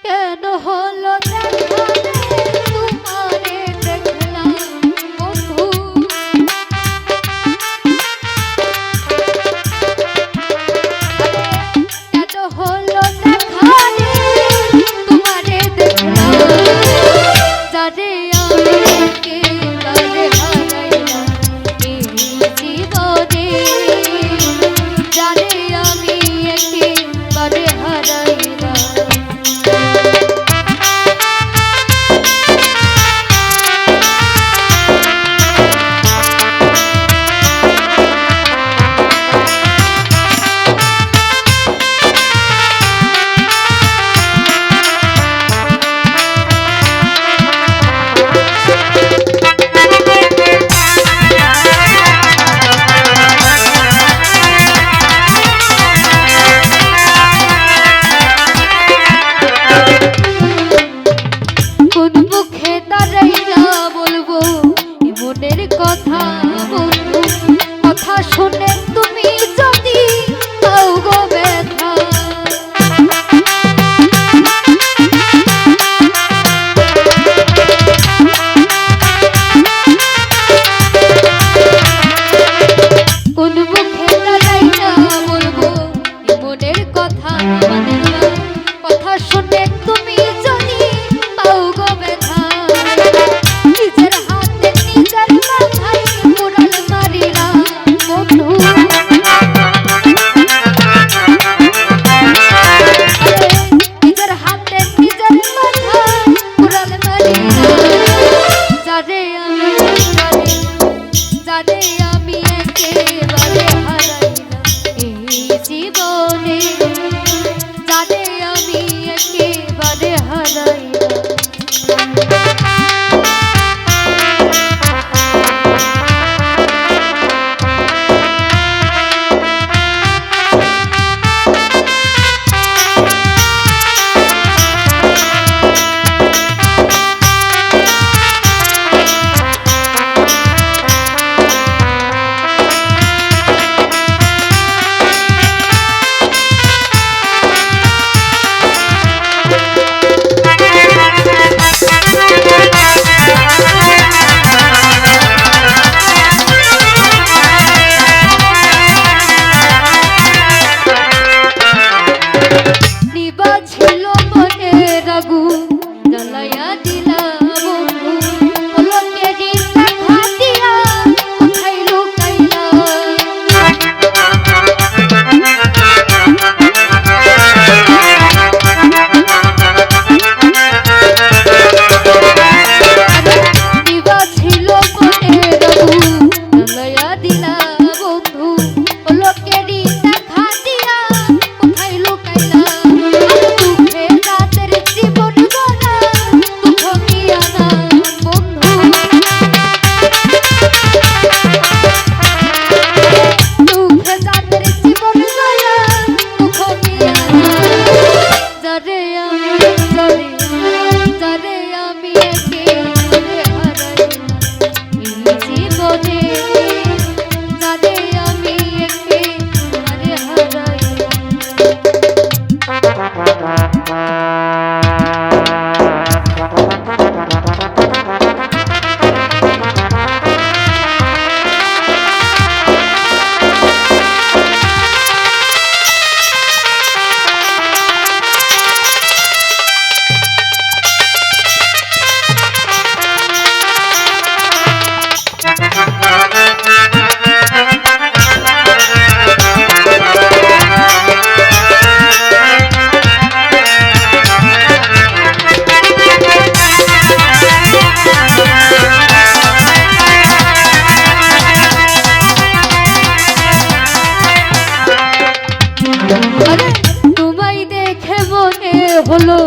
কেন হলো দেখা তোমারে দেখলাম বন্ধু, কেন হলো দেখা তোমারে দেখলাম, যারে আমি একেবারে হারাইলাম এই জীবনে, যারে আমি একেবারে হারাইলাম। কথা বলবো, কথা শুনে তুমি যদি পাও গো ব্যথা, কোন মুখে দাঁড়াইয়া বলবো মনের কথা, কথা শুনে তুমি যদি পাও গো ব্যথা, নিজের হাতে নিজের মাথায় মুরাল মারিলা বন্ধু, নিজের হাতে নিজের মাথায় মুরাল মারিলা, যারে আমি একেবারে হারাইলাম এই জীবনে, যারে আমি একেবারে হারাইলাম। তোমায় দেখে মনে হলো